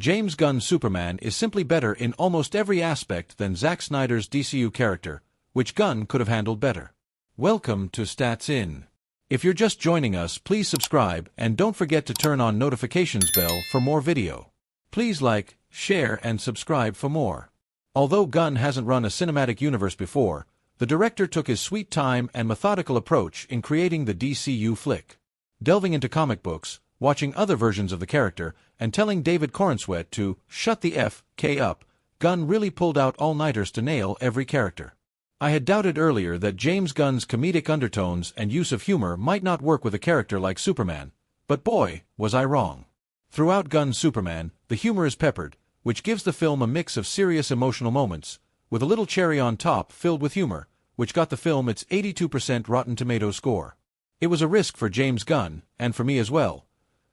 James Gunn's Superman is simply better in almost every aspect than Zack Snyder's DCU character, which Gunn could have handled better. Welcome to Stats In. If you're just joining us, please subscribe and don't forget to turn on notifications bell for more video. Please like, share and subscribe for more. Although Gunn hasn't run a cinematic universe before, the director took his sweet time and methodical approach in creating the DCU flick. Delving into comic books, watching other versions of the character, and telling David Corenswet to shut the F.K. up, Gunn really pulled out all-nighters to nail every character. I had doubted earlier that James Gunn's comedic undertones and use of humor might not work with a character like Superman, but boy, was I wrong. Throughout Gunn's Superman, the humor is peppered, which gives the film a mix of serious emotional moments, with a little cherry on top filled with humor, which got the film its 82% Rotten Tomatoes score. It was a risk for James Gunn, and for me as well,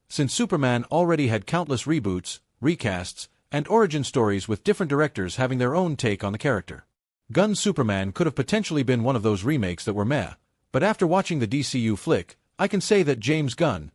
since Superman already had countless reboots, recasts, and origin stories with different directors having their own take on the character. Gunn's Superman could have potentially been one of those remakes that were meh, but after watching the DCU flick, I can say that James Gunn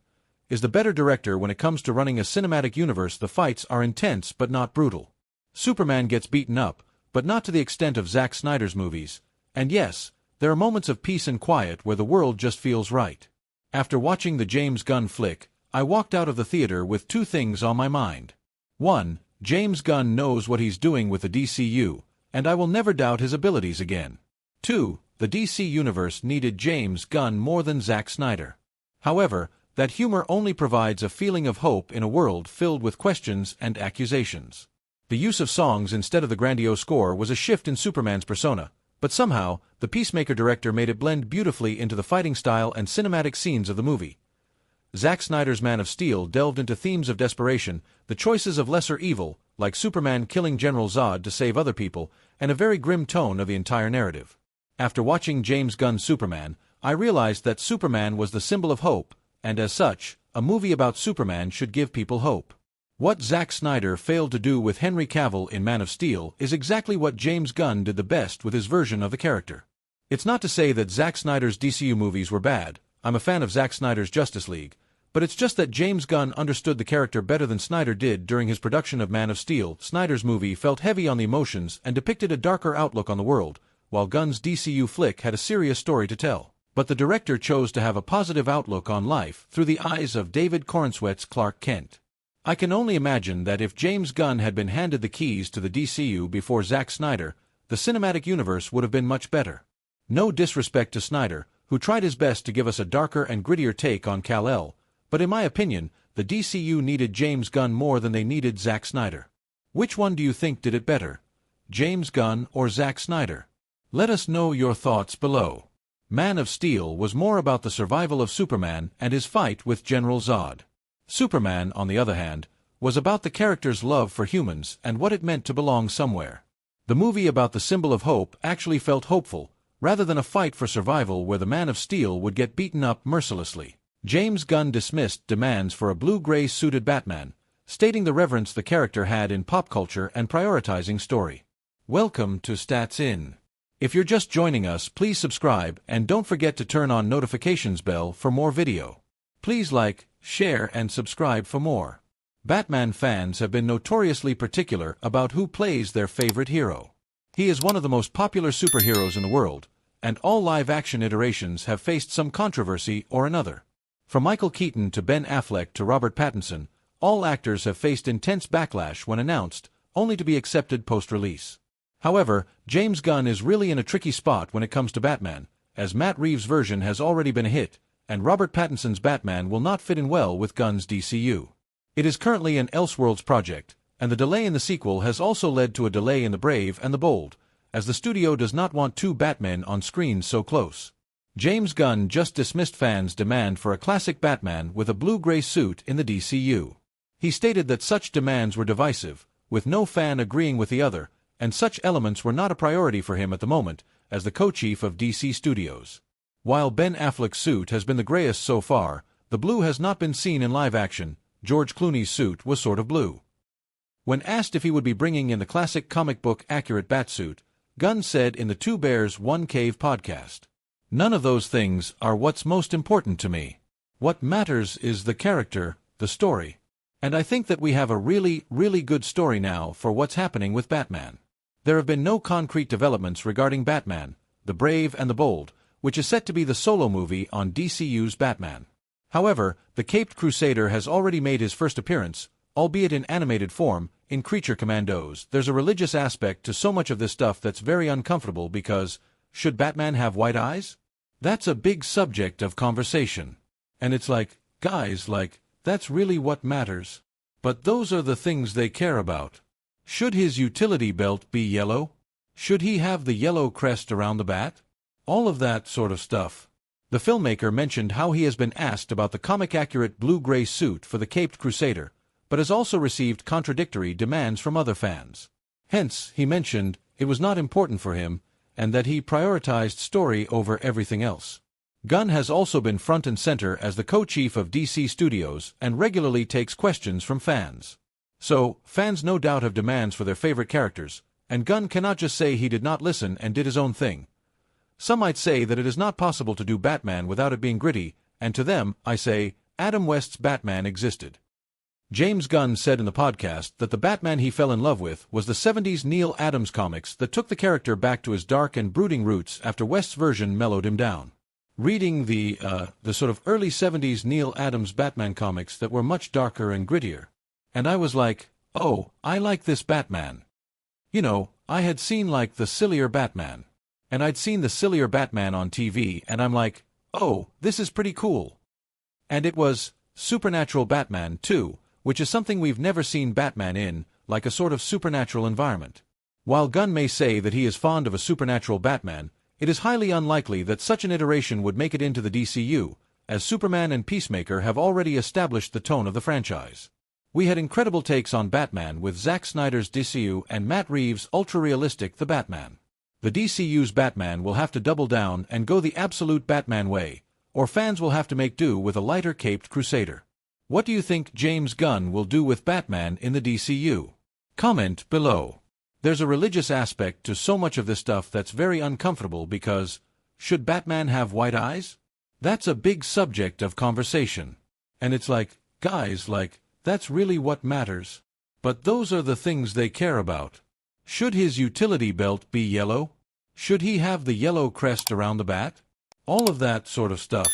is the better director when it comes to running a cinematic universe. The fights are intense but not brutal. Superman gets beaten up, but not to the extent of Zack Snyder's movies, and yes, there are moments of peace and quiet where the world just feels right. After watching the James Gunn flick, I walked out of the theater with two things on my mind. 1. James Gunn knows what he's doing with the DCU, and I will never doubt his abilities again. 2. The DC Universe needed James Gunn more than Zack Snyder. However, that humor only provides a feeling of hope in a world filled with questions and accusations. The use of songs instead of the grandiose score was a shift in Superman's persona, but somehow, the Peacemaker director made it blend beautifully into the fighting style and cinematic scenes of the movie. Zack Snyder's Man of Steel delved into themes of desperation, the choices of lesser evil, like Superman killing General Zod to save other people, and a very grim tone of the entire narrative. After watching James Gunn's Superman, I realized that Superman was the symbol of hope, and as such, a movie about Superman should give people hope. What Zack Snyder failed to do with Henry Cavill in Man of Steel is exactly what James Gunn did the best with his version of the character. It's not to say that Zack Snyder's DCU movies were bad. I'm a fan of Zack Snyder's Justice League, but it's just that James Gunn understood the character better than Snyder did during his production of Man of Steel. Snyder's movie felt heavy on the emotions and depicted a darker outlook on the world, while Gunn's DCU flick had a serious story to tell. But the director chose to have a positive outlook on life through the eyes of David Corenswet's Clark Kent. I can only imagine that if James Gunn had been handed the keys to the DCU before Zack Snyder, the cinematic universe would have been much better. No disrespect to Snyder, who tried his best to give us a darker and grittier take on Kal-El, but in my opinion, the DCU needed James Gunn more than they needed Zack Snyder. Which one do you think did it better? James Gunn or Zack Snyder? Let us know your thoughts below. Man of Steel was more about the survival of Superman and his fight with General Zod. Superman, on the other hand, was about the character's love for humans and what it meant to belong somewhere. The movie about the symbol of hope actually felt hopeful, rather than a fight for survival where the Man of Steel would get beaten up mercilessly. James Gunn dismissed demands for a blue-gray suited Batman, stating the reverence the character had in pop culture and prioritizing story. Welcome to Stats In. If you're just joining us, please subscribe and don't forget to turn on notifications bell for more video. Please like, share and subscribe for more. Batman fans have been notoriously particular about who plays their favorite hero. He is one of the most popular superheroes in the world, and all live-action iterations have faced some controversy or another. From Michael Keaton to Ben Affleck to Robert Pattinson, all actors have faced intense backlash when announced, only to be accepted post-release. However, James Gunn is really in a tricky spot when it comes to Batman, as Matt Reeves' version has already been a hit, and Robert Pattinson's Batman will not fit in well with Gunn's DCU. It is currently an Elseworlds project, and the delay in the sequel has also led to a delay in The Brave and the Bold, as the studio does not want two Batmen on screen so close. James Gunn just dismissed fans' demand for a classic Batman with a blue-gray suit in the DCU. He stated that such demands were divisive, with no fan agreeing with the other, and such elements were not a priority for him at the moment, as the co-chief of DC Studios. While Ben Affleck's suit has been the grayest so far, the blue has not been seen in live action. George Clooney's suit was sort of blue. When asked if he would be bringing in the classic comic book accurate Batsuit, Gunn said in the Two Bears One Cave podcast, "None of those things are what's most important to me. What matters is the character, the story, And I think that we have a really, really good story now for what's happening with Batman. There have been no concrete developments regarding Batman, the Brave and the Bold, which is set to be the solo movie on DCU's Batman. However, the Caped Crusader has already made his first appearance, albeit in animated form, in Creature Commandos. There's a religious aspect to so much of this stuff that's very uncomfortable because, should Batman have white eyes? That's a big subject of conversation. And it's like, guys, that's really what matters. But those are the things they care about. Should his utility belt be yellow? Should he have the yellow crest around the bat? All of that sort of stuff. The filmmaker mentioned how he has been asked about the comic-accurate blue-gray suit for the Caped Crusader, but has also received contradictory demands from other fans. Hence, he mentioned, it was not important for him, and that he prioritized story over everything else. Gunn has also been front and center as the co-chief of DC Studios and regularly takes questions from fans. So, fans no doubt have demands for their favorite characters, and Gunn cannot just say he did not listen and did his own thing. Some might say that it is not possible to do Batman without it being gritty, and to them, I say, Adam West's Batman existed. James Gunn said in the podcast that the Batman he fell in love with was the 70s Neil Adams comics that took the character back to his dark and brooding roots after West's version mellowed him down. Reading the sort of early 70s Neil Adams Batman comics that were much darker and grittier. And I was like, oh, I like this Batman. You know, I had seen the sillier Batman. And I'd seen the sillier Batman on TV, and I'm like, oh, this is pretty cool. And it was supernatural Batman, too, which is something we've never seen Batman in, like a sort of supernatural environment. While Gunn may say that he is fond of a supernatural Batman, it is highly unlikely that such an iteration would make it into the DCU, as Superman and Peacemaker have already established the tone of the franchise. We had incredible takes on Batman with Zack Snyder's DCU and Matt Reeves' ultra-realistic The Batman. The DCU's Batman will have to double down and go the absolute Batman way, or fans will have to make do with a lighter Caped Crusader. What do you think James Gunn will do with Batman in the DCU? Comment below. There's a religious aspect to so much of this stuff that's very uncomfortable because, should Batman have white eyes? That's a big subject of conversation. And it's like, guys, that's really what matters. But those are the things they care about. Should his utility belt be yellow? Should he have the yellow crest around the bat? All of that sort of stuff.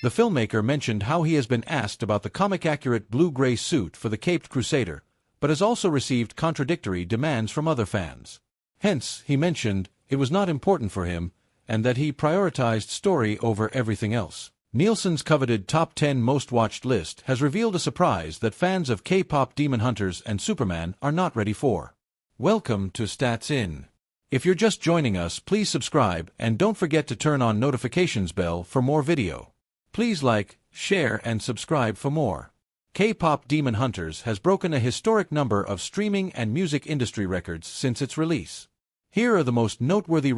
The filmmaker mentioned how he has been asked about the comic-accurate blue-gray suit for the Caped Crusader, but has also received contradictory demands from other fans. Hence, he mentioned, it was not important for him, and that he prioritized story over everything else. Nielsen's coveted Top 10 Most Watched list has revealed a surprise that fans of K-pop Demon Hunters and Superman are not ready for. Welcome to Stats In. If you're just joining us, please subscribe and don't forget to turn on notifications bell for more video. Please like, share and subscribe for more. K-pop Demon Hunters has broken a historic number of streaming and music industry records since its release. Here are the most noteworthy